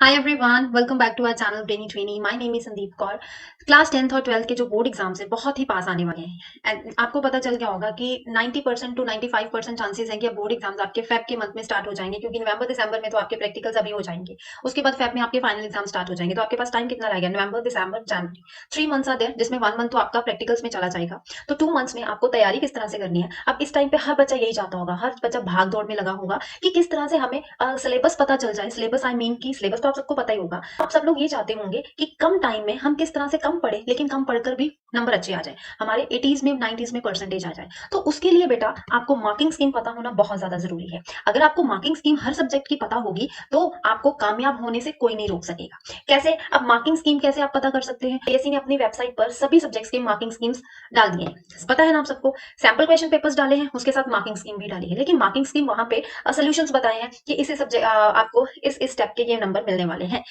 Hi everyone, welcome back to our channel brainy trainee. My name is Sandeep Kaur. Class 10th और 12th के जो board exams है बहुत ही पास आने वाले हैं। एंड आपको पता चल गया होगा कि 90% टू 95% चांसेस है कि अब बोर्ड एग्जाम्स आपके फेब के मंथ में स्टार्ट हो जाएंगे, क्योंकि नवंबर दिसंबर में तो आपके प्रैक्टिकल्स अभी हो जाएंगे। उसके बाद फेब में आपके फाइनल एग्जाम स्टार्ट हो जाएंगे, तो आपके पास टाइम कितना रहेगा? नवंबर, दिसंबर, जनवरी, 3 मंथ्स आर देयर, जिसमें 1 मंथ तो आपका प्रैक्टिकल्स में चला जाएगा। तो 2 मंथ्स में आपको तैयारी किस तरह से करनी है? अब इस टाइम पे हर बच्चा यही चाहता होगा, हर बच्चा भाग दौड़ में लगा होगा कि किस तरह से हमें सिलेबस पता चल जाए। सिलेबस आई मीन की सिलेबस तो आप सबको पता ही होगा। आप सब लोग ये चाहते होंगे कि कम टाइम में हम किस तरह से कम पढ़े, लेकिन कम पढ़कर भी नंबर अच्छे आ जाए, हमारे 80s में 90s में परसेंटेज आ जाए। तो उसके लिए बेटा आपको मार्किंग स्कीम पता होना बहुत ज्यादा जरूरी है। अगर आपको मार्किंग स्कीम हर सब्जेक्ट की पता होगी तो आपको कामयाब होने से कोई नहीं रोक सकेगा। कैसे? अब मार्किंग स्कीम कैसे आप पता कर सकते हैं? पीएससी ने अपनी वेबसाइट पर सभी सब्जेक्ट्स के मार्किंग स्कीम्स डाल दिए हैं, पता है ना आप सबको। सैंपल क्वेश्चन पेपर्स डाले हैं, उसके साथ मार्किंग स्कीम भी डाली है, लेकिन मार्किंग स्कीम वहां पे सोल्यूशंस बताए हैं कि इस सब्जेक्ट आपको इस स्टेप के ये नंबर मिलने वाले हैं।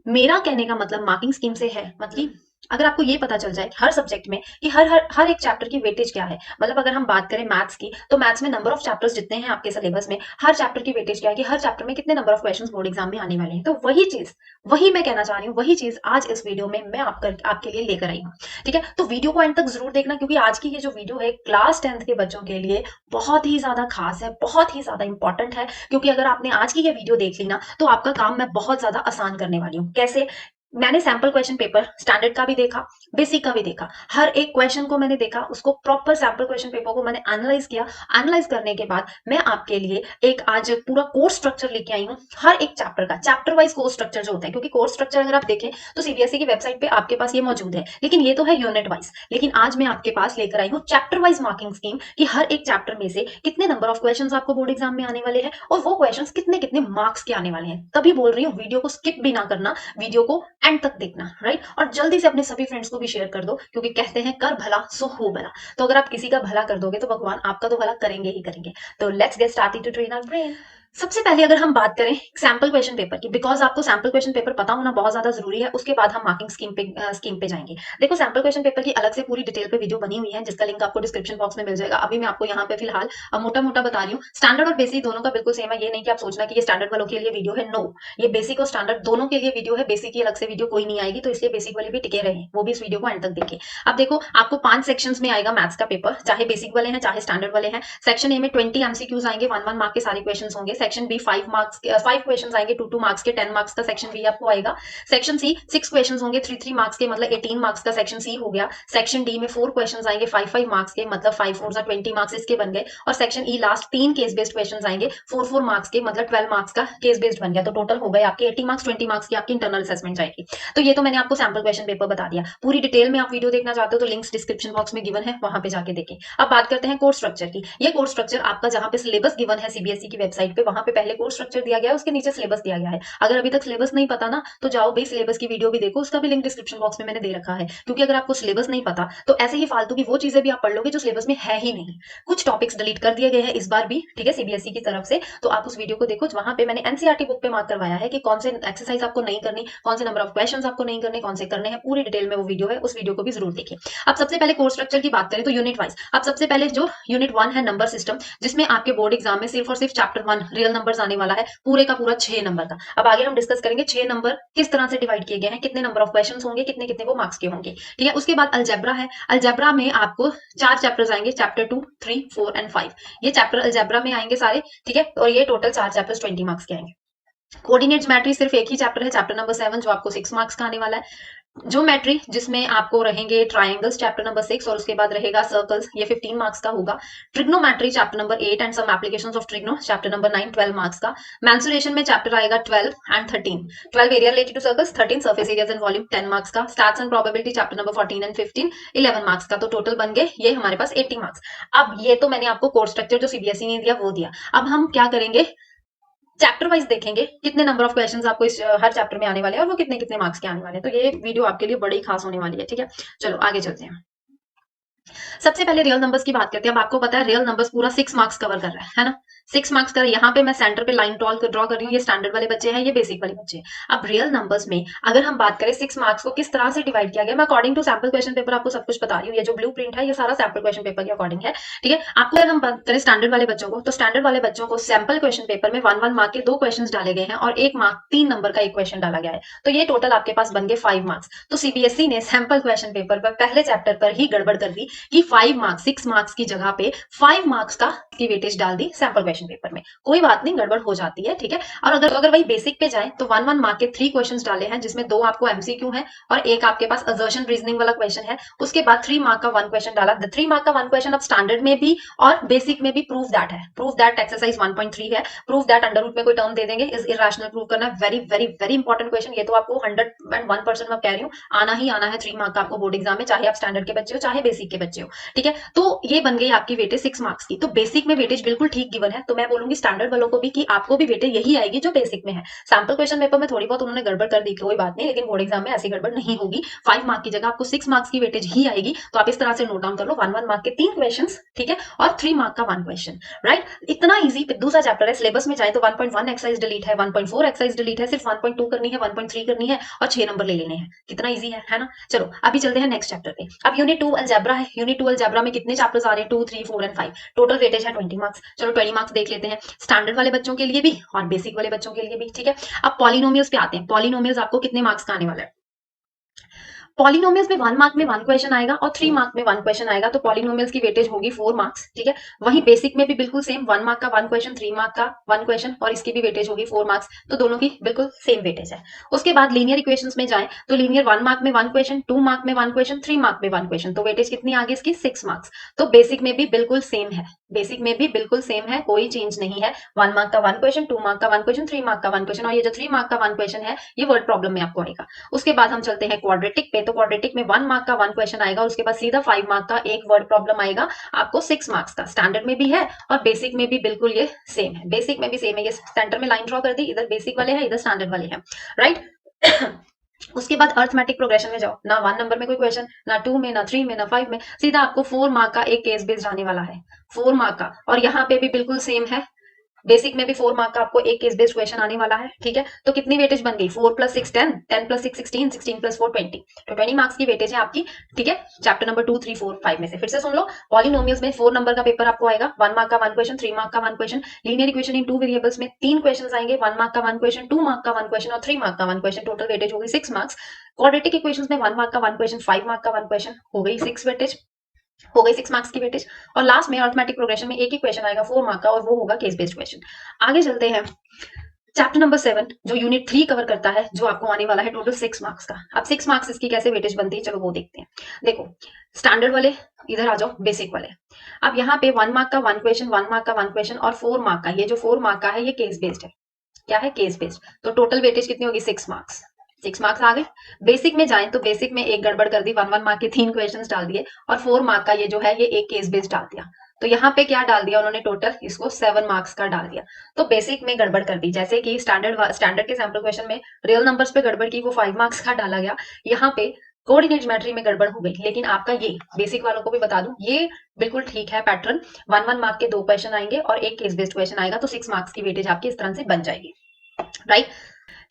मेरा कहने का मतलब मार्किंग स्कीम से है मतलब अगर आपको ये पता चल जाए हर सब्जेक्ट में कि हर हर हर एक चैप्टर की वेटेज क्या है। मतलब अगर हम बात करें मैथ्स की, तो मैथ्स में नंबर ऑफ चैप्टर्स जितने हैं आपके सिलेबस में, हर चैप्टर की वेटेज क्या है कि हर चैप्टर में कितने number of questions board exam में आने वाले हैं। तो वही चीज, वही मैं कहना चाह रही हूँ, वही चीज आज इस वीडियो में मैं आपके लिए लेकर आई हूँ। ठीक है, तो वीडियो को एंड तक जरूर देखना, क्योंकि आज की ये जो वीडियो है क्लास 10th के बच्चों के लिए बहुत ही ज्यादा खास है, बहुत ही ज्यादा इंपॉर्टेंट है। क्योंकि अगर आपने आज की ये वीडियो देख ली ना, तो आपका काम मैं बहुत ज्यादा आसान करने वाली हूँ। कैसे? मैंने सैंपल क्वेश्चन पेपर स्टैंडर्ड का भी देखा, बेसिक का भी देखा, हर एक क्वेश्चन को मैंने देखा, उसको प्रॉपर सैंपल क्वेश्चन पेपर को मैंने एनालाइज किया। एनालाइज करने के बाद मैं आपके लिए एक आज पूरा कोर्स स्ट्रक्चर लेके आई हूँ, हर एक चैप्टर का चैप्टर वाइज कोर्स स्ट्रक्चर जो होता है। क्योंकि कोर्स स्ट्रक्चर अगर आप देखें तो सीबीएसई की वेबसाइट पे आपके पास ये मौजूद है, लेकिन ये तो है यूनिट वाइज। लेकिन आज मैं आपके पास लेकर आई हूँ चैप्टर वाइज मार्किंग स्कीम कि हर एक चैप्टर में से कितने नंबर ऑफ क्वेश्चन आपको बोर्ड एग्जाम में आने वाले हैं और वो क्वेश्चन कितने कितने मार्क्स के आने वाले हैं। तभी बोल रही हूँ वीडियो को स्किप भी ना करना, वीडियो को एंड तक देखना, राइट। और जल्दी से अपने सभी फ्रेंड्स को भी शेयर कर दो, क्योंकि कहते हैं कर भला सो हो भला। तो अगर आप किसी का भला कर दोगे तो भगवान आपका तो भला करेंगे ही करेंगे। तो let's get started to train our brain. सबसे पहले अगर हम बात करें सैंपल क्वेश्चन पेपर की, बिकॉज आपको सैंपल क्वेश्चन पेपर पता होना बहुत ज्यादा जरूरी है, उसके बाद हम मार्किंग स्कीम पे जाएंगे। देखो, सैंपल क्वेश्चन पेपर की अलग से पूरी डिटेल पे वीडियो बनी हुई है, जिसका लिंक आपको डिस्क्रिप्शन बॉक्स में मिल जाएगा। अभी मैं आपको यहाँ पे फिलहाल मोटा मोटा बता रही हूँ। स्टैंडर्ड और बेसिक दोनों का बिल्कुल सेम है, ये नहीं कि आप सोचना कि ये स्टैंडर्ड वालों के लिए वीडियो है। नो, ये बेसिक और स्टैंडर्ड दोनों के लिए वीडियो है। बेसिक की अलग से वीडियो कोई नहीं आएगी, तो इसलिए बेसिक वाले भी टिके रहे, वो भी इस वीडियो को एंड तक देखें। अब देखो, आपको 5 सेक्शंस में आएगा मैथ्स का पेपर, चाहे बेसिक वाले हैं चाहे स्टैंडर्ड वाले हैं। सेक्शन ए में 20 एमसीक्यूज आएंगे, 1 1 मार्क के सारे क्वेश्चन होंगे। सेक्शन बी 5 मार्क्स के 5 क्वेश्चन आएंगे, 2 2 मार्क्स के, 10 मार्क्स का सेक्शन बी आपको आएगा। सेक्शन सी 6 क्वेश्चन होंगे, 3 3 मार्क्स के, मतलब 18 मार्क्स का सेक्शन सी हो गया। सेक्शन डी में 4 क्वेश्चन आएंगे, 5 5 मार्क्स के, मतलब 5 4 20 मार्क्स इसके बन गए। और section E last 3 case based question आएंगे, 4 4 मार्क्स के, मतलब 12 मार्क्स का केस बेस्ड बन गया। तो टोटल हो गए आपके 80 मार्क्स, 20 मार्क्स की आपकी इंटरनल असेसमेंट जाएगी। तो ये तो मैंने आपको सैंपल क्वेश्चन पेपर बता दिया। पूरी डिटेल में आप वीडियो देखना चाहते हो तो लिंक्स डिस्क्रिप्शन बॉक्स में गिवन है, वहां पे जाके देखें। अब बात करते हैं कोर्स स्ट्रक्चर की। ये कोर्स स्ट्रक्चर आपका जहां पे सिलेबस गिवन है सीबीएसई की वेबसाइट पे, वहां पे पहले कोर्स स्ट्रक्चर दिया गया है, उसके नीचे सिलेबस दिया गया है। अगर अभी तक सिलेबस नहीं पता ना, तो जाओ भाई सिलेबस की वीडियो भी देखो, उसका भी लिंक डिस्क्रिप्शन बॉक्स में मैंने दे रखा है। क्योंकि अगर आपको सिलेबस नहीं पता तो ऐसे ही फालतू की वो चीजें भी आप पढ़ लोगे जो सिलेबस में है ही नहीं। कुछ टॉपिक्स डिलीट कर दिए गए हैं इस बार भी, ठीक है, सीबीएसई की तरफ से। तो आप उस वीडियो को देखो, वहां पे मैंने एनसीईआरटी बुक पे मार्क करवाया है कि कौन से एक्सरसाइज आपको नहीं करनी, कौन से नंबर ऑफ क्वेश्चंस आपको नहीं करने, कौन से करने हैं। पूरी डिटेल में वो वीडियो है, उस वीडियो को भी जरूर देखिए। अब सबसे पहले कोर्स स्ट्रक्चर की बात करें तो यूनिट वाइज, अब सबसे पहले जो यूनिट 1 है नंबर सिस्टम, जिसमें आपके बोर्ड एग्जाम में सिर्फ और सिर्फ चैप्टर 1 रियल नंबर्स आने वाला है, पूरे का पूरा 6 नंबर का। अब आगे हम डिस्कस करेंगे 6 नंबर किस तरह से डिवाइड किए गए हैं, कितने नंबर ऑफ क्वेश्चंस होंगे, कितने कितने वो मार्क्स के होंगे। ठीक है, उसके बाद अलजेब्रा है। अलजेब्रा में आपको 4 चैप्टर्स आएंगे, चैप्टर 2 3 4 एंड 5। ये चैप्टर अलजेब्रा में आएंगे सारे, ठीक है। और ये टोटल 4 चैप्टर्स 20 मार्क्स के आएंगे। कोऑर्डिनेट ज्योमेट्री सिर्फ एक ही चैप्टर है, चैप्टर नंबर 7, जो आपको 6 मार्क्स का आने वाला है। ज्योमेट्री जिसमें आपको रहेंगे ट्रायंगल्स, चैप्टर नंबर 6, और उसके बाद रहेगा सर्कल्स, ये 15 मार्क्स का होगा। Trigonometry chapter number 8 and some applications of trigno, chapter number 9, 12 marks का। मेंसुरेशन में चैप्टर आएगा 12 एंड 13। 12 area related to circles, 13 surface areas and volume, 10 marks का। Stats and probability chapter number 14 and 15, 11 marks का। तो टोटल बन गए ये हमारे पास 80 मार्क्स। अब ये तो मैंने आपको कोर्स स्ट्रक्चर जो सीबीएसई ने दिया वो दिया। अब हम क्या करेंगे, चैप्टर वाइज देखेंगे कितने नंबर ऑफ क्वेश्चंस आपको इस हर चैप्टर में आने वाले हैं और वो कितने कितने मार्क्स के आने वाले हैं। तो ये वीडियो आपके लिए बड़ी खास होने वाली है, ठीक है। चलो आगे चलते हैं। सबसे पहले रियल नंबर्स की बात करते हैं। अब आपको पता है रियल नंबर्स पूरा 6 मार्क्स कवर कर रहा है ना। 6 मार्क्स का यहाँ पे मैं सेंटर पे लाइन ड्रॉ कर रही हूँ, ये स्टैंडर्ड वाले बच्चे हैं, ये बेसिक वाले बच्चे हैं। अब रियल नंबर्स में अगर हम बात करें 6 मार्क्स को किस तरह से डिवाइड किया गया, मैं according to sample question paper आपको सब कुछ बता रही हूँ। ये जो ब्लू प्रिंट है ये सारा सैंपल क्वेश्चन पेपर के अकॉर्डिंग है, ठीक है। आपको अगर हम बात करें स्टैंडर्ड वाले बच्चों को, तो स्टैंडर्ड वाले बच्चों को सैंपल क्वेश्चन पेपर में 1 1 मार्क के 2 क्वेश्चन डाले गए हैं और 1 मार्क 3 नंबर का एक क्वेश्चन डाला गया है, तो ये टोटल आपके पास बन गए 5 मार्क्स। तो सीबीएसई ने सैंपल क्वेश्चन पेपर पर पहले चैप्टर पर ही गड़बड़ कर दी कि 5 मार्क्स 6 मार्क्स की जगह पे 5 मार्क्स का की वेटेज डाल दी सैंपल क्वेश्चन पेपर में। कोई बात नहीं, गड़बड़ हो जाती है, ठीक है। और अगर वही बेसिक पे जाए तो 1 1 मार्क के 3 क्वेश्चंस डाले हैं, जिसमें 2 आपको एमसीक्यू है और एक आपके पास असर्शन रीजनिंग वाला क्वेश्चन है। उसके बाद 3 मार्क का 1 क्वेश्चन डाला। 3 मार्क का 1 क्वेश्चन अब स्टैंडर्ड में भी और बेसिक में भी प्रूव दैट है, प्रूव दैट एक्सरसाइज 1.3 है, प्रूव दैट अंडर रूट में कोई टर्म दे देंगे, इज इरेशनल प्रूव करना। Very very very important question, ये तो आपको 101% मैं कह रही हूँ आना ही आना है 3 मार्क का आपको बोर्ड एग्जाम में, चाहे आप स्टैंडर्ड के बच्चे हो चाहे बेसिक के बच्चे हो, ठीक है। तो ये बन गई आपकी वेटेज 6 मार्क्स की। तो बेसिक में वेटेज बिल्कुल ठीक गिवन है, तो मैं बोलूंगी स्टैंडर्ड वालों को भी कि आपको भी वेटेज यही आएगी जो बेसिक में है। सैंपल क्वेश्चन पेपर में थोड़ी बहुत उन्होंने गड़बड़ कर दी, कोई बात नहीं, लेकिन बोर्ड एग्जाम में ऐसी गड़बड़ नहीं होगी। 5 मार्क की जगह आपको 6 मार्क्स की वेटेज ही आएगी। तो आप इस तरह से नोट डाउन कर लो, 1 1 मार्क के 3 क्वेश्चन, ठीक है, और 3 मार्क का 1 क्वेश्चन, राइट। इतना ईजी। दूसरा चैप्टर है, सिलेबस में जाए तो 1.1 एक्सरसाइज डिलीट है, 1.4 एक्सरसाइज डिलीट है, सिर्फ 1.2 करनी है, 1.3 करनी है और 6 नंबर ले लेने हैं। कितना ईजी है ना। चलो अभी चलते हैं नेक्स्ट चैप्टर पे। अब यूनिट 2 अलजेब्रा है। यूनिट 2 अलजेब्रा में कितने चैप्टर्स आ रहे हैं, 2 3 4 एंड 5। टोटल वेटेज है 20 मार्क्स। चलो 20 मार्क्स देख लेते हैं, स्टैंडर्ड वाले बच्चों के लिए भी और बेसिक वाले बच्चों के लिए भी, ठीक है। अब पॉलिनोमियल्स पे आते हैं। पॉलिनोमियल्स आपको कितने मार्क्स का आने वाला है। पॉलिनोमियल्स में 1 मार्क में 1 क्वेश्चन आएगा और 3 मार्क में 1 क्वेश्चन आएगा, तो पॉलिनोमियल्स की वेटेज होगी 4 मार्क्स, ठीक है। वहीं बेसिक में भी बिल्कुल सेम, 1 मार्क का 1 क्वेश्चन, 3 मार्क का 1 क्वेश्चन और इसकी भी वेटेज होगी 4 मार्क्स, तो दोनों की बिल्कुल सेम वेटेज है। उसके बाद लीनियर इक्वेशंस में जाए तो लीनियर 1 मार्क में 1 क्वेश्चन, 2 मार्क में 1 क्वेश्चन, 3 मार्क में 1 क्वेश्चन, तो वेटेज कितनी आ गई इसकी 6 मार्क्स। तो बेसिक में भी बिल्कुल सेम है, बेसिक में भी बिल्कुल सेम है, कोई चेंज नहीं है। 1 मार्क का 1 क्वेश्चन, 2 मार्क का 1 क्वेश्चन, 3 मार्क का 1 क्वेश्चन, और ये जो 3 मार्क का 1 क्वेश्चन है ये वर्ड प्रॉब्लम में आपको आएगा। उसके बाद हम चलते हैं क्वाड्रेटिक पे, तो क्वाड्रेटिक में 1 मार्क का 1 क्वेश्चन आएगा, उसके बाद सीधा 5 मार्क का एक वर्ड प्रॉब्लम आएगा आपको 6 मार्क्स का। स्टैंडर्ड में भी है और बेसिक में भी बिल्कुल ये सेम है, बेसिक में भी सेम है। ये सेंटर में लाइन ड्रॉ कर दी, इधर बेसिक वाले हैं इधर स्टैंडर्ड वाले हैं, राइट। उसके बाद अर्थमेटिक प्रोग्रेशन में जाओ, ना 1 नंबर में कोई क्वेश्चन, ना 2 में, ना 3 में, ना 5 में, सीधा आपको 4 मार्क का एक केस बेस्ड आने वाला है, 4 मार्क का। और यहाँ पे भी बिल्कुल सेम है, बेसिक में भी 4 मार्क का आपको एक केस बेस्ड क्वेश्चन आने वाला है, ठीक है। तो कितनी वेटेज बन गई, 4 + 6 10, 10 + 6 16, 16 + 4 20, तो 20 मार्क्स की वेटेज है आपकी, ठीक है। चैप्टर नंबर 2 3 4 5 में से फिर से सुन लो। पॉलिनोमियल्स में 4 नंबर का पेपर आपको आएगा, 1 मार्क का 1 क्वेश्चन, 3 मार्क का 1 question. Linear equation in 2 variables में 3 क्वेश्चंस आएंगे, 1 मार्क का 1 क्वेश्चन, 2 मार्क का 1 क्वेश्चन और 3 मार्क का 1 क्वेश्चन, टोटल वेटेज होगी 6 मार्क्स। क्वाड्रेटिक इक्वेशंस में 1 मार्क का 1 क्वेश्चन, 5 मार्क का 1 क्वेश्चन, हो गई 6 वेटेज, हो गई 6 मार्क्स की वेटेज। और लास्ट में अर्थमेटिक प्रोग्रेशन में एक ही क्वेश्चन आएगा 4 मार्क का और वो होगा केस बेस्ड क्वेश्चन। आगे चलते हैं चैप्टर नंबर 7 जो यूनिट 3 कवर करता है, जो आपको आने वाला है टोटल 6 मार्क्स का। अब 6 मार्क्स इसकी कैसे वेटेज बनती है, चलो वो देखते हैं। देखो स्टैंडर्ड वाले इधर आ जाओ, बेसिक वाले। अब यहाँ पे 1 मार्क का 1 क्वेश्चन, 1 मार्क का 1 क्वेश्चन और 4 मार्क का, ये जो 4 मार्क का है ये केस बेस्ड है। क्या है, केस बेस्ड। तो टोटल वेटेज कितनी होगी 6 मार्क्स, 6 मार्क्स आ गए। बेसिक में जाएं तो बेसिक में एक गड़बड़ कर दी, 1 1 मार्क के 3 क्वेश्चंस डाल दिए और 4 मार्क का ये जो है ये एक केस बेस्ड डाल दिया। तो यहाँ पे क्या डाल दिया उन्होंने, टोटल इसको 7 मार्क्स का डाल दिया। तो बेसिक में गड़बड़ कर दी, जैसे कि स्टैंडर्ड के सैंपल क्वेश्चन में रियल नंबर्स पे गड़बड़ की, वो 5 मार्क्स का डाला गया। यहाँ पे कोऑर्डिनेट ज्योमेट्री में गड़बड़ हो गई, लेकिन आपका ये बेसिक वालों को भी बता दूं ये बिल्कुल ठीक है पैटर्न। 1 1 मार्क के 2 क्वेश्चन आएंगे और एक केस बेस्ड क्वेश्चन आएगा, तो 6 मार्क्स की वेटेज आपकी इस तरह से बन जाएगी, राइट।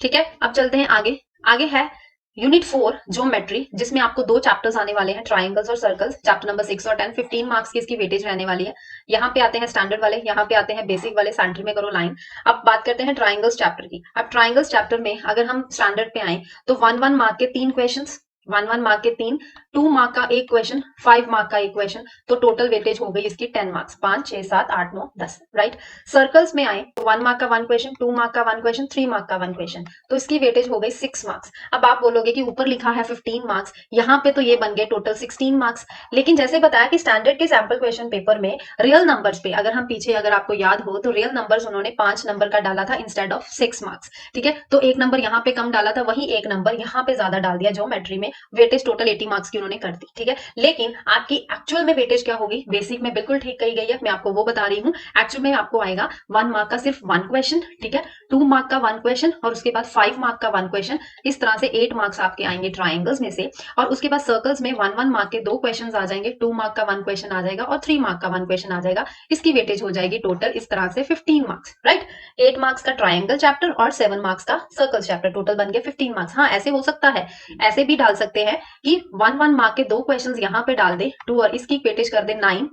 ठीक है, अब चलते हैं आगे। आगे है यूनिट 4 ज्योमेट्री, जिसमें आपको 2 चैप्टर्स आने वाले हैं, ट्राइंगल्स और सर्कल्स। चैप्टर नंबर 6 और 10, 15 मार्क्स की इसकी वेटेज रहने वाली है। यहाँ पे आते हैं स्टैंडर्ड वाले, यहाँ पे आते हैं बेसिक वाले, सेंटर में करो लाइन। अब बात करते हैं ट्राइंगल्स चैप्टर की। अब ट्राइंगल्स चैप्टर में अगर हम स्टैंडर्ड पे आए तो 1 1 मार्क के 3 क्वेश्चन, 1 1 मार्क के 3, 2 मार्क का एक क्वेश्चन, 5 मार्क का एक क्वेश्चन, तो टोटल वेटेज हो गई इसकी 10 मार्क्स, 5 6 7 8 9 10, राइट। सर्कल्स में आए तो 1 मार्क का 1 क्वेश्चन, 2 मार्क का 1 क्वेश्चन, 3 मार्क का 1 क्वेश्चन, तो इसकी वेटेज हो गई 6 मार्क्स। अब आप बोलोगे कि ऊपर लिखा है 15 मार्क्स, यहाँ पे तो ये बन गए टोटल 16 मार्क्स। लेकिन जैसे बताया कि स्टैंडर्ड के सैंपल क्वेश्चन पेपर में रियल नंबर्स पे अगर हम पीछे अगर आपको याद हो तो रियल नंबर्स उन्होंने 5 नंबर का डाला था इंस्टेड ऑफ 6 मार्क्स, ठीक है। तो एक नंबर यहाँ पे कम डाला था, वही एक नंबर यहाँ पे ज्यादा डाल दिया ज्योमेट्री में। वेटेज टोटल 80 मार्क्स की इन्होंने कर दी, ठीक है। लेकिन आपकी एक्चुअल में वेटेज क्या होगी, बेसिक में बिल्कुल ठीक कही गई है, मैं आपको वो बता रही हूँ। एक्चुअल में आपको आएगा 1 मार्क का सिर्फ 1 क्वेश्चन, ठीक है, 2 मार्क का 1 क्वेश्चन और उसके बाद 5 मार्क का 1 क्वेश्चन। इस तरह से 8 मार्क्स आपके आएंगे ट्राइंगल्स में से। और उसके बाद सर्कल्स में 1 मार्क के 2 क्वेश्चन आ जाएंगे, 2 मार्क का 1 क्वेश्चन आ जाएगा और 3 मार्क का 1 क्वेश्चन आ जाएगा। इसकी वेटेज हो जाएगी टोटल इस तरह से 15 मार्क्स, राइट। 8 मार्क्स का ट्राइंगल चैप्टर और 7 मार्क्स का सर्कल चैप्टर, टोटल बन गए 15 मार्क्स। हाँ, ऐसे हो सकता है, ऐसे भी डाल सकते हैं कि 1 मार्क के 2 क्वेश्चंस यहाँ पे डाल दे 2 और इसकी वेटेज कर दे 9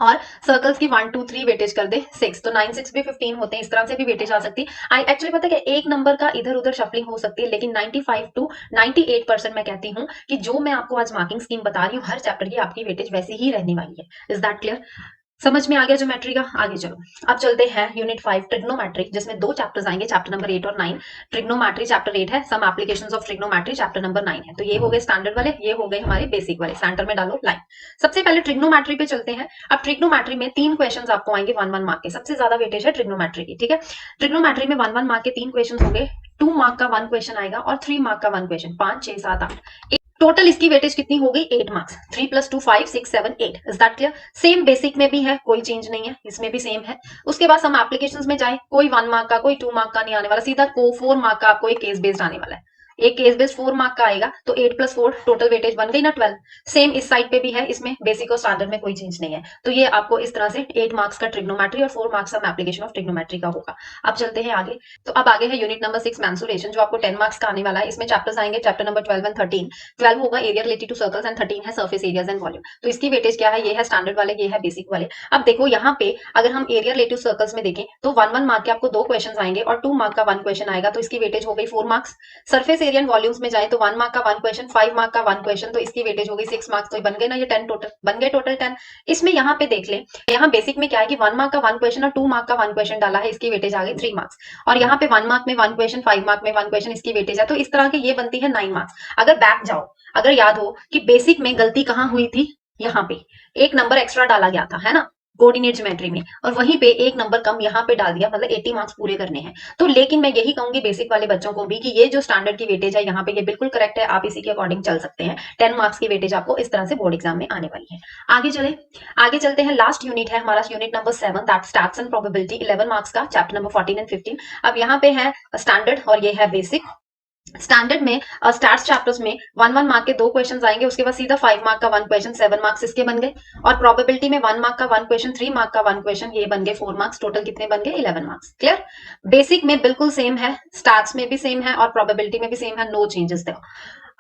और सर्कल्स की 1 2 3 वेटेज कर दे 6, तो 9 6 भी 15 होते हैं। इस तरह से भी वेटेज आ सकती है। आई एक्चुअली पता है कि एक नंबर का इधर उधर शफलिंग हो सकती है, लेकिन 95 टू 98% मैं कहती हूँ कि जो मैं आपको आज मार्किंग स्कीम बता रही हूँ हर चैप्टर की, आपकी वेटेज वैसी ही रहने वाली है। Is that clear? समझ में आ गया ज्योमेट्री का? आगे चलो, अब चलते हैं यूनिट 5 ट्रिग्नोमेट्री, जिसमें 2 चैप्टर्स आएंगे, चैप्टर नंबर 8 और 9। ट्रिग्नोमेट्री चैप्टर 8 है, some applications of trigonometry chapter number 9 है। तो ये हो गए स्टैंडर्ड वाले, ये हो गए हमारे बेसिक वाले। सेंटर में डालो लाइन। सबसे पहले ट्रिग्नोमेट्री पे चलते हैं। अब ट्रिग्नोमेट्री में 3 क्वेश्चंस आपको आएंगे 1 1 मार्क के, सबसे ज्यादा वेटेज है ट्रिग्नोमेट्री की, ठीक है। ट्रिग्नोमेट्री में 1 1 मार्क के 3 क्वेश्चन हो गए, 2 मार्क का 1 क्वेश्चन आएगा और 3 मार्क का 1 क्वेश्चन, 5 6 7 8। टोटल इसकी वेटेज कितनी हो गई? 8 marks. 3 + 2 5 6 7 8। Is that clear? Same basic में भी है, कोई चेंज नहीं है, इसमें भी सेम है। उसके बाद हम एप्लीकेशंस में जाए, कोई 1 मार्क का कोई 2 मार्क का नहीं आने वाला, सीधा को 4 मार्क का आपको एक केस बेस्ड आने वाला है। एक केस बेस्ड 4 मार्क का आएगा, तो 8 + 4 टोटल वेटेज बन गई ना 12। सेम इस साइड पे भी है, इसमें बेसिक और स्टैंडर्ड में कोई चेंज नहीं है। तो ये आपको इस तरह से 8 मार्क्स का ट्रिग्नोमेट्री और 4 मार्क्स का एप्लीकेशन ऑफ ट्रिग्नोमेट्री का होगा। अब चलते हैं आगे। तो अब आगे है यूनिट नंबर 6 मेंसुरेशन, जो आपको 10 मार्क्स का आने वाला है। इसमें चैप्टर्स आएंगे, चैप्टर नंबर 12 एंड 13। 12 होगा area related to circles and 13 है सरफेस एरियाज एंड वॉल्यूम। तो इसकी वेटेज क्या है? ये है स्टैंडर्ड वाले, ये है बेसिक वाले। अब देखो यहाँ पे अगर हम एरिया रिलेटेड सर्कल्स में देखें तो 1 1 मार्क के आपको 2 क्वेश्चन आएंगे और 2 मार्क का 1 क्वेश्चन आएगा, तो इसकी वेटेज हो गई 4 marks. Surface area and volumes में जाए तो 1 मार्क का 1 क्वेश्चन, 5 मार्क का 1 क्वेश्चन, तो इसकी वेटेज हो गई 6 मार्क्स। तो बन गए ना ये 10, टोटल बन गए टोटल 10। इसमें यहाँ पे देख ले, यहाँ बेसिक में क्या है कि 1 मार्क का 1 क्वेश्चन और 2 मार्क का 1 क्वेश्चन डाला है, इसकी वेटेज आ गई 3 मार्क्स। और यहाँ पे 1 मार्क में 1 क्वेश्चन, 5 मार्क में 1 क्वेश्चन, इसकी वेटेज है। तो इस तरह के ये बनती है 9 मार्क्स। अगर बैक जाओ, अगर याद हो कि बेसिक में गलती कहाँ हुई थी, यहाँ पे एक नंबर एक्स्ट्रा डाला गया था, है ना, कोऑर्डिनेट ज्योमेट्री में, और वहीं पे एक नंबर कम यहाँ पे डाल दिया, मतलब 80 मार्क्स पूरे करने हैं। तो लेकिन मैं यही कहूंगी बेसिक वाले बच्चों को भी कि ये जो स्टैंडर्ड की वेटेज है यहाँ पे, ये बिल्कुल करेक्ट है, आप इसी के अकॉर्डिंग चल सकते हैं। 10 मार्क्स की वेटेज आपको इस तरह से बोर्ड एग्जाम में आने वाली है। आगे चले, आगे चलते हैं। लास्ट यूनिट है हमारा unit number 7, that stats and probability, 11 marks का, चैप्टर नंबर 14 एंड 15। अब यहाँ पे है स्टैंडर्ड और ये है बेसिक। स्टैंडर्ड में स्टैट्स चैप्टर्स में 1 1 मार्क के 2 क्वेश्चंस आएंगे, उसके बाद सीधा 5 मार्क का 1 क्वेश्चन, 7 मार्क्स इसके बन गए। और प्रोबेबिलिटी में 1 मार्क का 1 क्वेश्चन, 3 मार्क का 1 क्वेश्चन, ये बन गए 4 मार्क्स। टोटल कितने बन गए? 11 मार्क्स। क्लियर? बेसिक में बिल्कुल सेम है, स्टैट्स में भी सेम है और प्रोबेबिलिटी में भी सेम है, नो चेंजेस थे।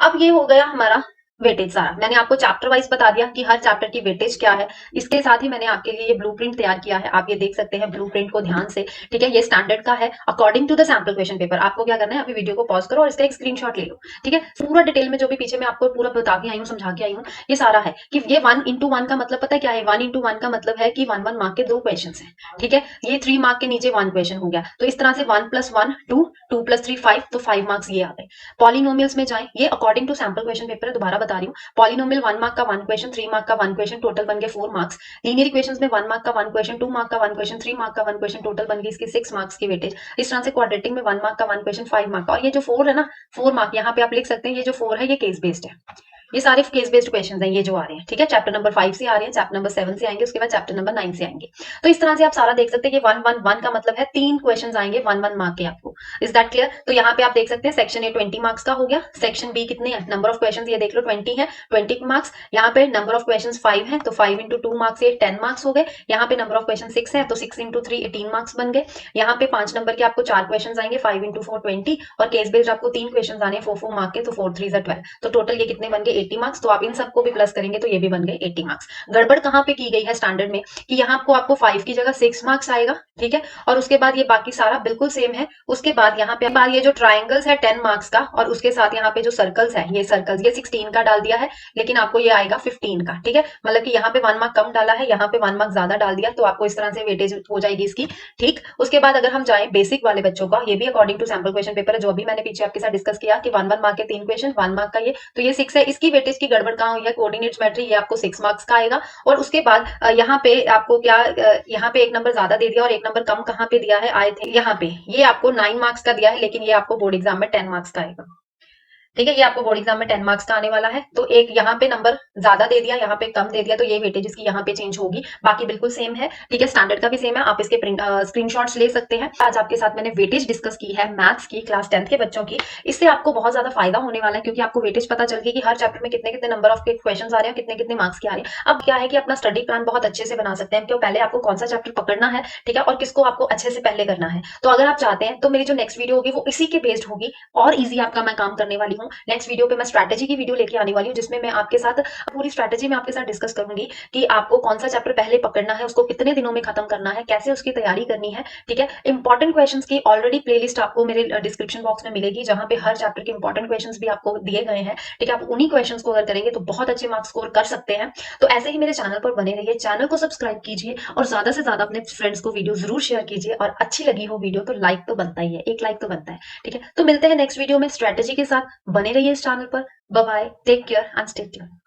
अब ये हो गया हमारा वेटेज सारा। मैंने आपको चैप्टर वाइज बता दिया कि हर चैप्टर की वेटेज क्या है। इसके साथ ही मैंने आपके लिए ये ब्लूप्रिंट तैयार किया है, आप ये देख सकते हैं ब्लूप्रिंट को ध्यान से, ठीक है। ये स्टैंडर्ड का है according to the sample question paper. आपको क्या करना है, अभी वीडियो को पॉज करो और इसका एक स्क्रीनशॉट ले लो, ठीक है। पूरा डिटेल में जो भी पीछे मैं आपको पूरा बता के आई हूँ, समझा के आई हूँ, ये सारा है कि ये 1 × 1 का मतलब पता है क्या है? 1 × 1 का मतलब है कि 1 1 मार्क के 2 क्वेश्चन है, ठीक है। ये 3 मार्क के नीचे 1 क्वेश्चन हो गया, तो इस तरह से 1 + 1 2, 2 + 3 5, तो 5 मार्क्स ये आ गए। पॉलिनोमियल्स में जाए, ये according to sample question paper है, दोबारा बता रही हूँ। पॉलिनोमियल 1 मार्क का 1 क्वेश्चन, 3 मार्क का 1 क्वेश्चन, टोटल बन गए 4 मार्क्स। लीनियर इक्वेशंस में 1 मार्क का 1 क्वेश्चन, 2 मार्क का 1 क्वेश्चन, 3 मार्क का 1 क्वेश्चन, टोटल बन गई इसकी 6 मार्क्स की वेटेज। इस तरह से क्वाड्रेटिक में 1 मार्क का 1 क्वेश्चन, 5 मार्क का, और ये जो 4 है ना, 4 मार्क यहाँ पे आप लिख सकते हैं, ये जो 4 है ये केस बेस्ड है। ये सारे केस बेस्ड क्वेश्चन हैं ये जो आ रहे हैं, ठीक है। चैप्टर नंबर 5 से आ रहे हैं, चैप्टर नंबर 7 से आएंगे, उसके बाद चैप्टर नंबर 9 से आएंगे। तो इस तरह से आप सारा देख सकते हैं कि 1 1 1 का मतलब है 3 क्वेश्चन आएंगे 1 1 मार्क के आपको। Is that clear? तो यहाँ पे आप देख सकते हैं सेक्शन ए 20 मार्क्स का हो गया, सेक्शन बी कितने हैं, नंबर ऑफ क्वेश्चन ये देख लो 20 है, 20 मार्क्स। यहाँ पे नंबर ऑफ क्वेश्चन 5 है, तो 5 × 2 मार्क्स, ये 10 मार्क्स हो गए। यहाँ पे नंबर ऑफ क्वेश्चन 6 है, तो 6 × 3 18 मार्क्स बन गए। यहाँ पे 5 नंबर के आपको 4 क्वेश्चन आएंगे, 5 × 4 20, और केस बेस्ड आपको 3 क्वेश्चन आने 4 4 मार्क के, तो 4 3 12, तो टोटल ये कितने बन गए 80 मार्क्स। तो आप इन सबको भी प्लस करेंगे तो ये भी बन गए 80 मार्क्स। गड़बड़ कहाँ पे की गई है स्टैंडर्ड में कि यहाँ आपको 5 की जगह 6 मार्क्स आएगा, ठीक है। और उसके बाद ये बाकी सारा बिल्कुल सेम है। उसके बाद यहाँ पे ये जो ट्राइंगल्स है 10 मार्क्स का, और उसके साथ यहाँ पे जो सर्कल्स है, ये सर्कल्स ये 16 का डाल दिया है, लेकिन आपको ये आएगा 15 का, ठीक है। मतलब कि यहाँ पे 1 मार्क कम डाला है, यहाँ पे 1 मार्क ज्यादा डाल दिया, तो आपको इस तरह से वेटेज हो जाएगी इसकी, ठीक। उसके बाद अगर हम जाए बेसिक वाले बच्चों का, ये भी according to sample question paper है, जो भी मैंने पीछे आपके साथ डिस्कस किया कि 1 1 मार्क के 3 क्वेश्चन, 1 मार्क का ये, तो ये 6 है। इसकी वेटेज की गड़बड़ कहाँ हुई है, कोऑर्डिनेट ज्योमेट्री, ये आपको 6 मार्क्स का आएगा। और उसके बाद यहाँ पे आपको क्या, यहाँ पे 1 नंबर ज्यादा दे दिया और 1 नंबर कम कहाँ पे दिया है, आई थिंक यहाँ पे ये आपको 9 मार्क्स का दिया है, लेकिन ये आपको बोर्ड एग्जाम में 10 मार्क्स का आएगा। ठीक है, ये आपको बोर्ड एग्जाम में 10 मार्क्स का आने वाला है। तो एक यहाँ पे नंबर ज्यादा दे दिया, यहाँ पे कम दे दिया, तो ये वेटेज इसकी यहाँ पे चेंज होगी, बाकी बिल्कुल सेम है। ठीक है, स्टैंडर्ड का भी सेम है, आप इसके स्क्रीनशॉट्स ले सकते हैं। आज आपके साथ मैंने वेटेज डिस्कस की है मैथ्स की, क्लास 10th के बच्चों की। इससे आपको बहुत ज्यादा फायदा होने वाला है, क्योंकि आपको वेटेज पता चल गई कि हर चैप्टर में कितने कितने नंबर ऑफ क्वेश्चन आ रहे हैं, कितने कितने मार्क्स के आ रहे हैं। अब क्या है कि अपना स्टडी प्लान बहुत अच्छे से बना सकते हैं, क्यों पहले आपको कौन सा चैप्टर पकड़ना है, ठीक है, और किसको आपको अच्छे से पहले करना है। तो अगर आप चाहते हैं तो मेरी जो नेक्स्ट वीडियो होगी वो इसी के बेस्ड होगी, और इजी आपका मैं काम करने वाली हूँ। नेक्स्ट वीडियो पे मैं स्ट्रैटेजी की वीडियो लेके आने वाली हूँ, जिसमें मैं आपके साथ पूरी स्ट्रैटेजी में आपके साथ डिस्कस करूंगी कि आपको कौन सा चैप्टर पहले पकड़ना है, उसको कितने दिनों में खत्म करना है, कैसे उसकी तैयारी करनी है। ठीक है, इंपॉर्टेंट क्वेश्चंस की ऑलरेडी प्लेलिस्ट आपको मेरे डिस्क्रिप्शन बॉक्स में मिलेगी, जहां पे हर चैप्टर के इंपॉर्टेंट क्वेश्चंस भी आपको दिए गए हैं। ठीक है, आप उन्हीं क्वेश्चंस को अगर करेंगे तो बहुत अच्छे मार्क्स स्कोर कर सकते हैं। तो ऐसे ही मेरे चैनल पर बने रहिए, चैनल को सब्सक्राइब कीजिए और ज्यादा से ज्यादा अपने फ्रेंड्स को वीडियो जरूर शेयर कीजिए। और अच्छी लगी हो वीडियो तो लाइक तो बनता ही है, एक लाइक तो बनता है। ठीक है, तो मिलते हैं नेक्स्ट वीडियो में स्ट्रैटेजी के साथ, बने रहिए इस चैनल पर। Bye bye, take care and stay tuned.